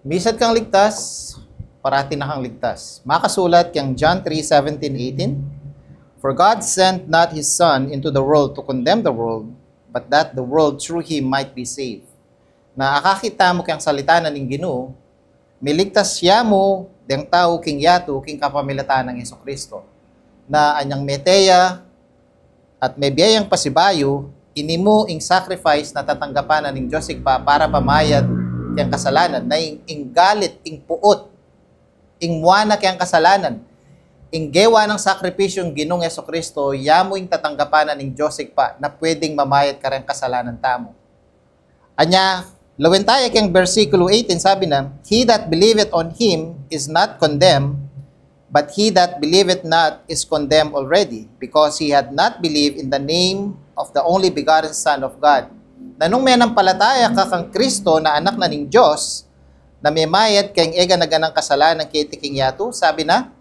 Misad kang ligtas, parati na kang ligtas. Makasulat kang John 3:17-18. For God sent not His Son into the world to condemn the world, but that the world through Him might be saved. Na akakita mo kang salita na ning Ginoo, miligtas siya mo, deng tao king yato, king kapamilatan ng Jesucristo. Na anyang meteya at may biyayang pasibayo, inimo ing sacrifice na tatanggapan na ning Diyos pa para pamayad kayang kasalanan, na ing galit, ing puot, ing muana kayang kasalanan, ing gewa ng sakripisyong Ginong Jesucristo, yamo ing tatanggapan na ning Diyos pa na pwedeng mamayad ka rin kasalanan tamo. Anya, lawin tayo kayang versikulo 18, sabi na, He that believeth on Him is not condemned, but he that believeth not is condemned already, because he had not believed in the name of the only begotten Son of God. Na nung may nampalataya ka kang Kristo na anak na ning Diyos, na may mayad kayong ega na ganang kasalanan kay tiking yato, sabi na,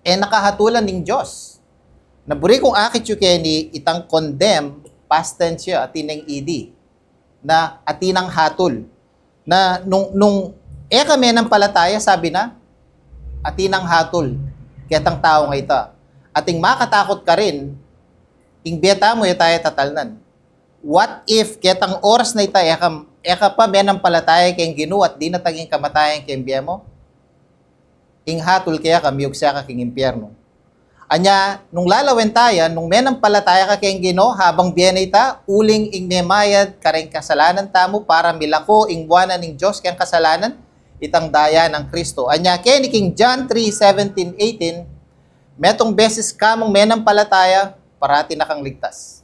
nakahatulan ning Diyos. Naburi kong akit yu kaya ni itang condemn, past tense yu, atinang ed, na atinang hatul. Na nung kami nampalataya, sabi na, atinang hatul, kitang tao nga ita. Ating makatakot ka rin, ing biyata mo tayo tatalnan. What if kitang oras na ita, eka pa benang palataya kayong Ginoo at di nataging kamatayan kayong biya mo? Ing hatul kaya kamiyog siya ka king impyerno. Anya, nung lalawin tayo, nung menang palataya ka kayong Ginoo, habang biya na ita, uling ing memayad kareng kasalanan tamo para milako ing buwanan ning Diyos kayang kasalanan, itang daya ng Kristo. Anya, kaya ni King John 3:17-18, metong beses kamong menang palataya, parati na kang ligtas.